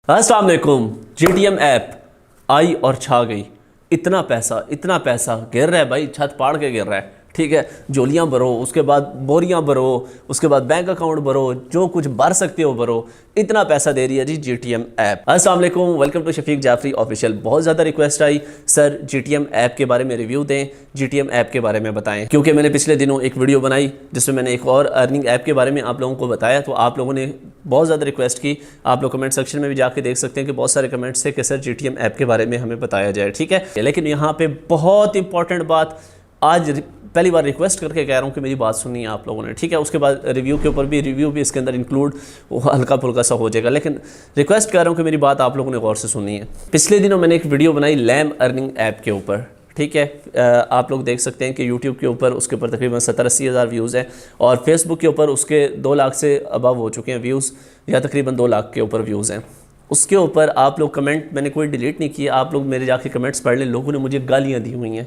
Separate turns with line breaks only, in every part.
अस्सलाम वालेकुम। GTM app आई और छा गई। इतना पैसा गिर रहा है भाई, छत पाड़ के गिर रहा है। ठीक है, जोलियाँ भरो, उसके बाद बोरियाँ भरो, उसके बाद बैंक अकाउंट भरो, जो कुछ भर सकते हो भरो। इतना पैसा दे रही है जी जीटीएम ऐप। अस्सलाम वालेकुम, welcome to Shafiq Jafri official. बहुत ज़्यादा रिक्वेस्ट आई, सर जीटीएम ऐप के बारे में रिव्यू दें, जीटीएम ऐप के बारे में बताएं, क्योंकि मैंने पिछले दिनों एक वीडियो बनाई जिसमें मैंने एक और अर्निंग ऐप के बारे में आप लोगों को बताया, तो आप लोगों ने बहुत ज़्यादा रिक्वेस्ट की। आप लोग कमेंट सेक्शन में भी जाके देख सकते हैं कि बहुत सारे कमेंट्स थे कि सर जीटीएम ऐप के बारे में हमें बताया जाए। ठीक है, लेकिन यहाँ पे बहुत इंपॉर्टेंट बात, आज पहली बार रिक्वेस्ट करके कह रहा हूँ कि मेरी बात सुनी है आप लोगों ने। ठीक है, उसके बाद रिव्यू के ऊपर भी, रिव्यू भी इसके अंदर इंक्लूड हल्का फुल्का सा हो जाएगा, लेकिन रिक्वेस्ट कर रहा हूँ कि मेरी बात आप लोगों ने गौर से सुनी है। पिछले दिनों मैंने एक वीडियो बनाई लैम अर्निंग ऐप के ऊपर। ठीक है, आप लोग देख सकते हैं कि यूट्यूब के ऊपर उसके ऊपर तकरीबन 70-80 हज़ार व्यूज़ हैं, और फेसबुक के ऊपर उसके 2 लाख से अबव हो चुके हैं व्यूज़, या तकरीबन 2 लाख के ऊपर व्यूज़ हैं। उसके ऊपर आप लोग कमेंट, मैंने कोई डिलीट नहीं किया, आप लोग मेरे जाके कमेंट्स पढ़ लें। लोगों ने मुझे गालियाँ दी हुई हैं,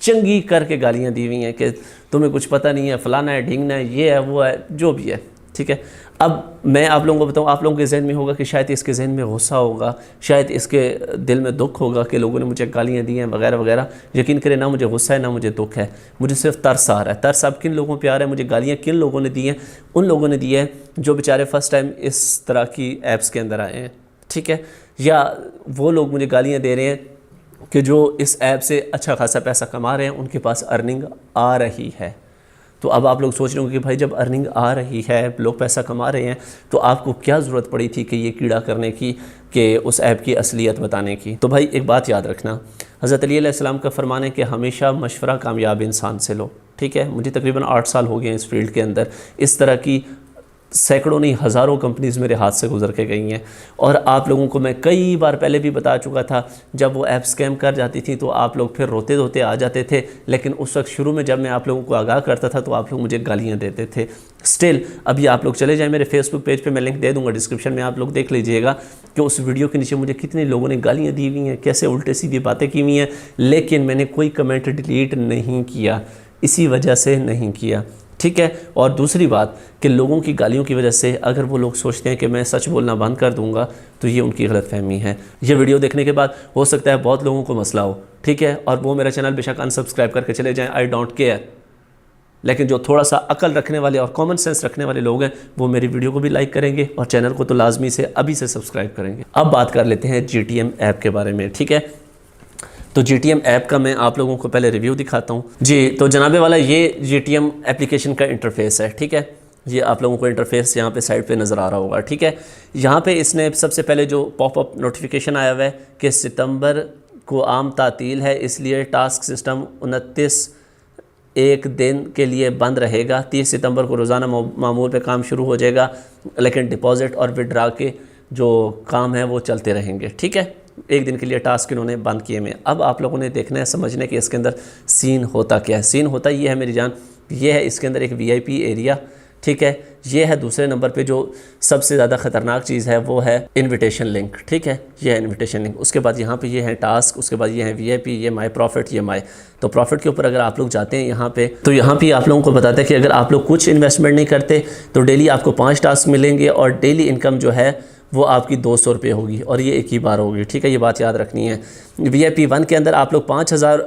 चंगी करके गालियाँ दी हुई हैं कि तुम्हें कुछ पता नहीं है, फलाना है, ढींगना है, ये है, वो है, जो भी है। ठीक है, अब मैं आप लोगों को बताऊं, आप लोगों के जहन में होगा कि शायद इसके जहन में गुस्सा होगा, शायद इसके दिल में दुख होगा कि लोगों ने मुझे गालियाँ दी हैं वगैरह वगैरह। यकीन करें, ना मुझे गुस्सा है ना मुझे दुख है, मुझे सिर्फ तरस आ रहा है। तरस अब किन लोगों पे आ रहा है, मुझे गालियाँ किन लोगों ने दी हैं? उन लोगों ने दी है जो बेचारे फ़र्स्ट टाइम इस तरह की ऐप्स के अंदर आए हैं। ठीक है, या वो लोग मुझे गालियाँ दे रहे हैं कि जो इस ऐप से अच्छा खासा पैसा कमा रहे हैं, उनके पास अर्निंग आ रही है। तो अब आप लोग सोच रहे होंगे कि भाई जब अर्निंग आ रही है, लोग पैसा कमा रहे हैं, तो आपको क्या ज़रूरत पड़ी थी कि ये कीड़ा करने की, कि उस ऐप की असलियत बताने की? तो भाई एक बात याद रखना, हज़रत अली अलैहिस्सलाम का फरमान है कि हमेशा मशवरा कामयाब इंसान से लो। ठीक है, मुझे तकरीबन 8 साल हो गए हैं इस फील्ड के अंदर। इस तरह की सैकड़ों नहीं हज़ारों कंपनीज़ मेरे हाथ से गुजर के गई हैं, और आप लोगों को मैं कई बार पहले भी बता चुका था। जब वो ऐप स्कैम कर जाती थी तो आप लोग फिर रोते रोते आ जाते थे, लेकिन उस वक्त शुरू में जब मैं आप लोगों को आगाह करता था तो आप लोग मुझे गालियाँ देते थे। स्टिल अभी आप लोग चले जाएँ मेरे फेसबुक पेज पे, मैं लिंक दे दूँगा डिस्क्रिप्शन में, आप लोग देख लीजिएगा कि उस वीडियो के नीचे मुझे कितने लोगों ने गालियाँ दी हुई हैं, कैसे उल्टे सीधी बातें की हुई हैं, लेकिन मैंने कोई कमेंट डिलीट नहीं किया, इसी वजह से नहीं किया। ठीक है, और दूसरी बात कि लोगों की गालियों की वजह से अगर वो लोग सोचते हैं कि मैं सच बोलना बंद कर दूंगा, तो ये उनकी गलतफहमी है। ये वीडियो देखने के बाद हो सकता है बहुत लोगों को मसला हो। ठीक है, और वो मेरा चैनल बेशक अनसब्सक्राइब करके चले जाएं, आई डोंट केयर, लेकिन जो थोड़ा सा अकल रखने वाले और कॉमन सेंस रखने वाले लोग हैं, वो मेरी वीडियो को भी लाइक करेंगे और चैनल को तो लाजमी से अभी से सब्सक्राइब करेंगे। अब बात कर लेते हैं जीटीएम ऐप के बारे में। ठीक है, तो जीटीएम ऐप का मैं आप लोगों को पहले रिव्यू दिखाता हूँ जी। तो जनाबे वाला, ये जीटीएम एप्लीकेशन का इंटरफेस है। ठीक है, ये आप लोगों को इंटरफेस यहाँ पे साइड पे नज़र आ रहा होगा। ठीक है, यहाँ पे इसने सबसे पहले जो पॉपअप नोटिफिकेशन आया हुआ है कि सितंबर को आम तातील है, इसलिए टास्क सिस्टम 29 एक दिन के लिए बंद रहेगा। 30 सितंबर को रोज़ाना मामूल पे काम शुरू हो जाएगा, लेकिन डिपॉजिट और विड्रा के जो काम है वो चलते रहेंगे। ठीक है, एक दिन के लिए टास्क इन्होंने बंद किए में। अब आप लोगों ने देखना है, समझने कि इसके अंदर सीन होता क्या है। सीन होता ये है मेरी जान, ये है इसके अंदर एक वीआईपी एरिया। ठीक है, ये है दूसरे नंबर पे जो सबसे ज़्यादा ख़तरनाक चीज़ है, वो है इनविटेशन लिंक। ठीक है, ये है इनविटेशन लिंक। उसके बाद यहाँ पे ये है टास्क, उसके बाद ये है वीआईपी, ये माई प्रॉफिट, ये माई। तो प्रॉफिट के ऊपर अगर आप लोग जाते हैं यहाँ पे, तो यहाँ पे आप लोगों को बताता है कि अगर आप लोग कुछ इन्वेस्टमेंट नहीं करते तो डेली आपको 5 टास्क मिलेंगे, और डेली इनकम जो है वो आपकी 200 रुपये होगी, और ये एक ही बार होगी। ठीक है, ये बात याद रखनी है। VIP 1 के अंदर आप लोग 5000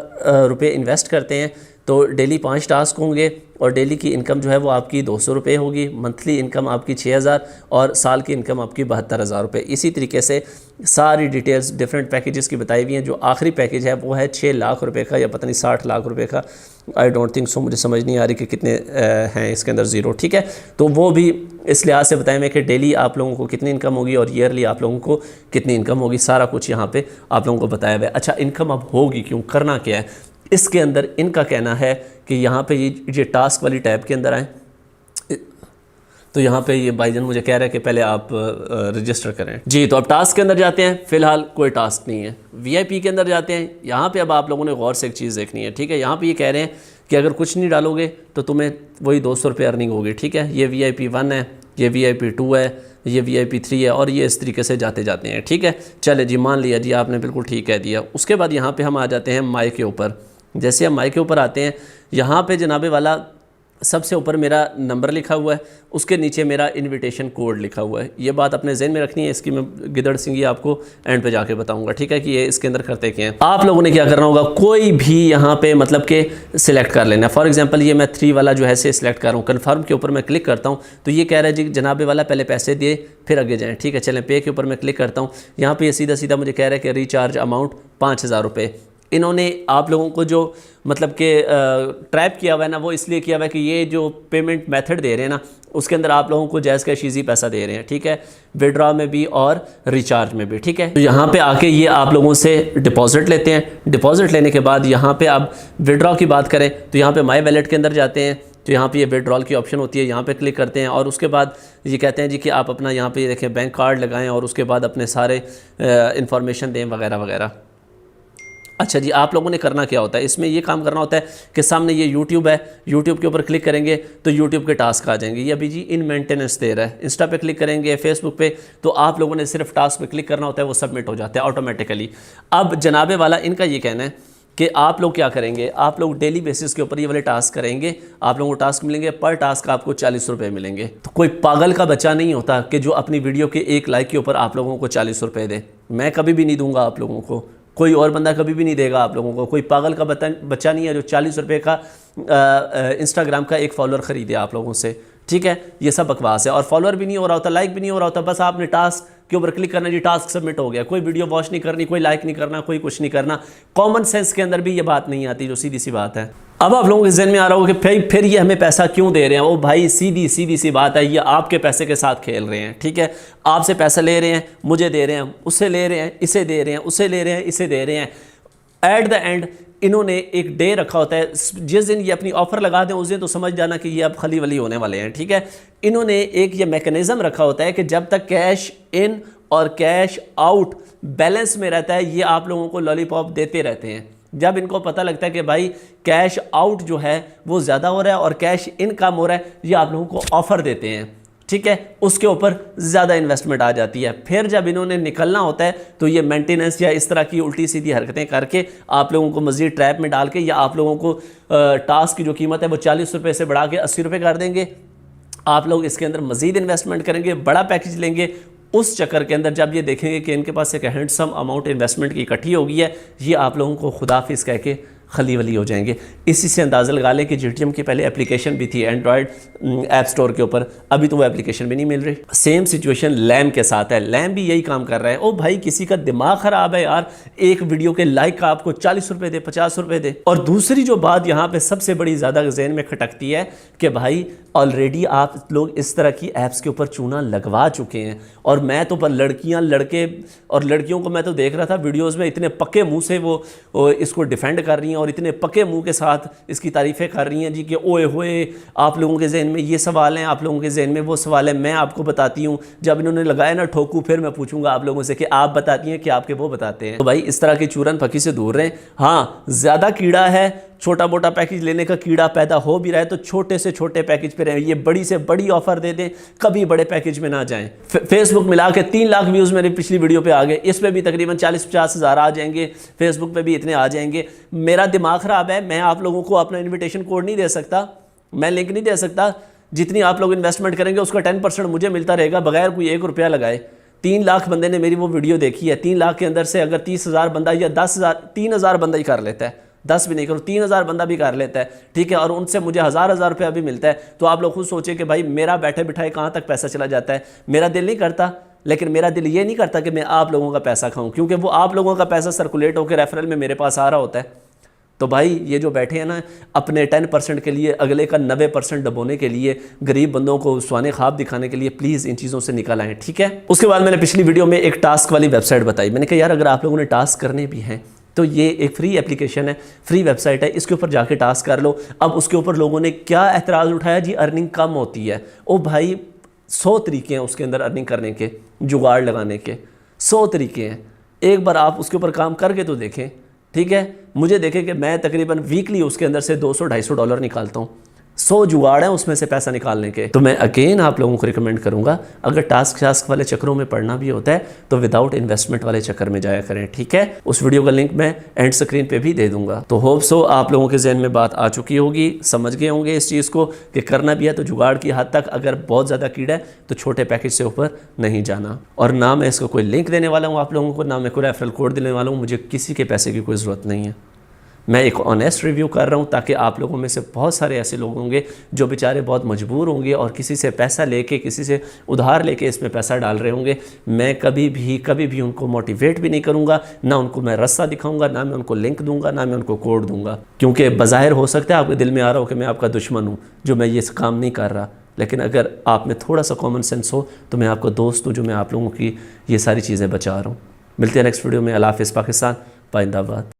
रुपये इन्वेस्ट करते हैं तो डेली 5 टास्क होंगे, और डेली की इनकम जो है वो आपकी 200 रुपये होगी। मंथली इनकम आपकी 6000, और साल की इनकम आपकी 72,000 रुपये। इसी तरीके से सारी डिटेल्स डिफरेंट पैकेजेस की बताई हुई हैं। जो आखिरी पैकेज है वो है 6 लाख रुपये का, या पता नहीं 60 लाख रुपये का, आई डोंट थिंक सो, मुझे समझ नहीं आ रही कि कितने हैं इसके अंदर ज़ीरो। ठीक है, तो वो भी इस लिहाज से बताएं मैं कि डेली आप लोगों को कितनी इनकम होगी और ईयरली आप लोगों को कितनी इनकम होगी, सारा कुछ यहाँ पे आप लोगों को बताया हुआ है। अच्छा, इनकम अब होगी क्यों, करना क्या है? इसके अंदर इनका कहना है कि यहाँ पे ये टास्क वाली टैब के अंदर आएँ, तो यहाँ पे ये भाईजान मुझे कह रहा है कि पहले आप रजिस्टर करें जी। तो अब टास्क के अंदर जाते हैं, फ़िलहाल कोई टास्क नहीं है। VIP के अंदर जाते हैं, यहाँ पे अब आप लोगों ने गौर से एक चीज़ देखनी है। ठीक है, यहाँ पे ये कह रहे हैं कि अगर कुछ नहीं डालोगे तो तुम्हें वही 200 रुपये अर्निंग होगी। ठीक है, ये VIP 1 है, ये VIP 2 है, ये VIP 3 है, और ये इस तरीके से जाते जाते हैं। ठीक है, चले जी, मान लिया जी, आपने बिल्कुल ठीक कह दिया। उसके बाद यहाँ पे हम आ जाते हैं माई के ऊपर। जैसे हम माई के ऊपर आते हैं, यहाँ पे जनाबे वाला सबसे ऊपर मेरा नंबर लिखा हुआ है, उसके नीचे मेरा इनविटेशन कोड लिखा हुआ है। ये बात अपने जहन में रखनी है, इसकी मैं गिदड़ सिंह आपको एंड पे जाके बताऊंगा, ठीक है, कि ये इसके अंदर करते क्या हैं। आप लोगों ने क्या करना होगा, कोई भी यहाँ पे मतलब के सिलेक्ट कर लेना। फॉर एग्जांपल ये मैं 3 वाला जो है से सिलेक्ट कर रहा हूँ, कन्फर्म के ऊपर मैं क्लिक करता हूँ तो ये कह रहा है जी जनाबे वाला पहले पैसे दिए फिर आगे जाएँ, ठीक है। चलें पे के ऊपर मैं क्लिक करता हूँ, यहाँ पर ये सीधा सीधा मुझे कह रहा है कि रिचार्ज अमाउंट 5000 रुपये। इन्होंने आप लोगों को जो मतलब कि ट्रैप किया हुआ है ना, वो इसलिए किया हुआ है कि ये जो पेमेंट मेथड दे रहे हैं ना, उसके अंदर आप लोगों को जैज़ कैश ईजी पैसा दे रहे हैं, ठीक है, विड्रॉ में भी और रिचार्ज में भी, ठीक है। तो यहाँ पे आके ये आप लोगों से डिपॉजिट लेते हैं। डिपॉजिट लेने के बाद यहाँ पे आप विड्रॉ की बात करें तो यहाँ पे माई वैलेट के अंदर जाते हैं, तो यहाँ पे ये विड्रॉल की ऑप्शन होती है, यहाँ पे क्लिक करते हैं और उसके बाद ये कहते हैं जी कि आप अपना यहाँ पे ये देखें बैंक कार्ड लगाएं और उसके बाद अपने सारे इंफॉर्मेशन दें वगैरह वगैरह। अच्छा जी, आप लोगों ने करना क्या होता है, इसमें ये काम करना होता है कि सामने ये YouTube है, YouTube के ऊपर क्लिक करेंगे तो YouTube के टास्क आ जाएंगे। ये अभी जी इन मेंटेनेंस दे रहा है। इंस्टा पे क्लिक करेंगे, फेसबुक पे, तो आप लोगों ने सिर्फ टास्क पे क्लिक करना होता है, वो सबमिट हो जाता है ऑटोमेटिकली। अब जनाबे वाला इनका ये कहना है कि आप लोग क्या करेंगे, आप लोग डेली बेसिस के ऊपर ये वाले टास्क करेंगे, आप लोगों को टास्क मिलेंगे, पर टास्क आपको 40 रुपये मिलेंगे। तो कोई पागल का बच्चा नहीं होता कि जो अपनी वीडियो के 1 लाइक के ऊपर आप लोगों को 40 रुपये दे। मैं कभी भी नहीं दूंगा आप लोगों को, कोई और बंदा कभी भी नहीं देगा आप लोगों को। कोई पागल का बच्चा नहीं है जो 40 रुपये का इंस्टाग्राम का एक फॉलोअर ख़रीदे आप लोगों से, ठीक है। ये सब बकवास है और फॉलोअर भी नहीं हो रहा होता, लाइक भी नहीं हो रहा होता, बस आपने टास्क के ऊपर क्लिक करना जी, टास्क सबमिट हो गया। कोई वीडियो वॉच नहीं करनी, कोई लाइक नहीं करना, कोई कुछ नहीं करना। कॉमन सेंस के अंदर भी ये बात नहीं आती, जो सीधी सी बात है। अब आप लोगों के जहन में आ रहा होगा कि फिर ये हमें पैसा क्यों दे रहे हैं। ओ भाई, सीधी सी बात है, ये आपके पैसे के साथ खेल रहे हैं, ठीक है। आपसे पैसा ले रहे हैं, मुझे दे रहे हैं, उससे ले रहे हैं, इसे दे रहे हैं, उसे ले रहे हैं, इसे दे रहे हैं। एट द एंड इन्होंने एक डे रखा होता है, जिस दिन ये अपनी ऑफ़र लगा दें उस दिन तो समझ जाना कि ये अब खली वली होने वाले हैं, ठीक है। इन्होंने एक ये मैकेनिज़्म रखा होता है कि जब तक कैश इन और कैश आउट बैलेंस में रहता है, ये आप लोगों को लॉलीपॉप देते रहते हैं। जब इनको पता लगता है कि भाई कैश आउट जो है वो ज़्यादा हो रहा है और कैश इन कम हो रहा है, ये आप लोगों को ऑफ़र देते हैं, ठीक है। उसके ऊपर ज़्यादा इन्वेस्टमेंट आ जाती है। फिर जब इन्होंने निकलना होता है तो ये मेंटेनेंस या इस तरह की उल्टी सीधी हरकतें करके आप लोगों को मज़ीद ट्रैप में डाल के, या आप लोगों को टास्क की जो कीमत है वो 40 रुपये से बढ़ा के 80 रुपये कर देंगे। आप लोग इसके अंदर मज़ीद इन्वेस्टमेंट करेंगे, बड़ा पैकेज लेंगे। उस चक्कर के अंदर जब ये देखेंगे कि इनके पास एक हैंडसम अमाउंट इन्वेस्टमेंट की इकट्ठी हो गई है, ये आप लोगों को खुदाफिज कह के खली वली हो जाएंगे। इसी से अंदाज़ा लगा लें कि GTM की पहले एप्लीकेशन भी थी एंड्रॉयड ऐप स्टोर के ऊपर, अभी तो वो एप्लीकेशन भी नहीं मिल रही। सेम सिचुएशन लैम के साथ है, लैम भी यही काम कर रहा है। ओ भाई, किसी का दिमाग ख़राब है यार, एक वीडियो के लाइक का आपको 40 रुपये दे, 50 रुपये दे। और दूसरी जो बात यहाँ पर सबसे बड़ी ज़्यादा जहन में खटकती है कि भाई ऑलरेडी आप लोग इस तरह की ऐप्स के ऊपर चूना लगवा चुके हैं। और मैं तो पर लड़कियां, लड़के और लड़कियों को मैं तो देख रहा था वीडियोस में, इतने पक्के मुंह से वो इसको डिफेंड कर रही हैं और इतने पक्के मुंह के साथ इसकी तारीफ़ें कर रही हैं जी कि ओए होए, आप लोगों के जहन में ये सवाल हैं, आप लोगों के जहन में वो सवाल है। मैं आपको बताती हूँ, जब इन्होंने लगाया ना ठोकू, फिर मैं पूछूंगा आप लोगों से कि आप बताती हैं कि आपके वो बताते हैं। तो भाई इस तरह की चूरन फकी से दूर रहें। हाँ, ज़्यादा कीड़ा है, छोटा मोटा पैकेज लेने का कीड़ा पैदा हो भी रहा है तो छोटे से छोटे पैकेज पे रहें। ये बड़ी से बड़ी ऑफर दे दें, कभी बड़े पैकेज में ना जाएं। फेसबुक मिला के 3 लाख व्यूज़ मेरी पिछली वीडियो पे आ गए, इस पे भी तकरीबन 40-50 हज़ार आ जाएंगे, फेसबुक पे भी इतने आ जाएंगे। मेरा दिमाग ख़राब है, मैं आप लोगों को अपना इन्विटेशन कोड नहीं दे सकता, मैं लिंक नहीं दे सकता। जितनी आप लोग इन्वेस्टमेंट करेंगे उसका 10% मुझे मिलता रहेगा बगैर कोई 1 रुपया लगाए। 3 लाख बंदे ने मेरी वो वीडियो देखी है। 3 लाख के अंदर से अगर 30,000 बंदा या 10,000, 3,000 बंदा ही कर लेता है, 10 भी नहीं करो, 3,000 बंदा भी कर लेता है, ठीक है, और उनसे मुझे हज़ार रुपया भी मिलता है, तो आप लोग खुद सोचें कि भाई मेरा बैठे बिठाए कहाँ तक पैसा चला जाता है। मेरा दिल नहीं करता, लेकिन मेरा दिल ये नहीं करता कि मैं आप लोगों का पैसा खाऊं, क्योंकि वो आप लोगों का पैसा सर्कुलेट होकर रेफरल में मेरे पास आ रहा होता है। तो भाई ये जो बैठे हैं ना अपने 10% के लिए, अगले का 90% दबोने के लिए, गरीब बंदों को स्वाने ख्वाब दिखाने के लिए, प्लीज़ इन चीज़ों से निकल आएँ, ठीक है। उसके बाद मैंने पिछली वीडियो में एक टास्क वाली वेबसाइट बताई। मैंने कहा यार अगर आप लोगों ने टास्क करने भी हैं तो ये एक फ्री एप्लीकेशन है, फ्री वेबसाइट है, इसके ऊपर जाके टास्क कर लो। अब उसके ऊपर लोगों ने क्या एतराज़ उठाया जी, अर्निंग कम होती है। ओ भाई 100 तरीके हैं उसके अंदर अर्निंग करने के, जुगाड़ लगाने के 100 तरीके हैं। एक बार आप उसके ऊपर काम करके तो देखें, ठीक है। मुझे देखें कि मैं तकरीबन वीकली उसके अंदर से $200-250 निकालता हूँ, 100 जुगाड़ हैं उसमें से पैसा निकालने के। तो मैं अगेन आप लोगों को रिकमेंड करूंगा, अगर टास्क वाले चक्करों में पढ़ना भी होता है तो विदाउट इन्वेस्टमेंट वाले चक्कर में जाया करें, ठीक है। उस वीडियो का लिंक मैं एंड स्क्रीन पे भी दे दूंगा। तो होप सो आप लोगों के जहन में बात आ चुकी होगी, समझ गए होंगे इस चीज़ को कि करना भी है तो जुगाड़ की हद तक, अगर बहुत ज़्यादा कीड़ा है तो छोटे पैकेज से ऊपर नहीं जाना। और ना मैं इसको कोई लिंक देने वाला हूँ आप लोगों को, ना मैं कोई रेफरल कोड देने वाला हूँ, मुझे किसी के पैसे की कोई ज़रूरत नहीं है। मैं एक ऑनेस्ट रिव्यू कर रहा हूँ ताकि आप लोगों में से बहुत सारे ऐसे लोग होंगे जो बेचारे बहुत मजबूर होंगे और किसी से पैसा लेके, किसी से उधार लेके इसमें पैसा डाल रहे होंगे। मैं कभी भी उनको मोटिवेट भी नहीं करूँगा, ना उनको मैं रास्ता दिखाऊँगा, ना मैं उनको लिंक दूंगा, ना मैं उनको कोड दूंगा। क्योंकि बज़ाहिर हो सकता है आपके दिल में आ रहा हो कि मैं आपका दुश्मन हूँ जो मैं ये काम नहीं कर रहा, लेकिन अगर आप में थोड़ा सा कॉमन सेंस हो तो मैं आपका दोस्त हूँ जो मैं आप लोगों की ये सारी चीज़ें बचा रहा हूँ। मिलते हैं नेक्स्ट वीडियो में। अल्लाह हाफ़िज़ पाकिस्तान, पाइंदाबाद।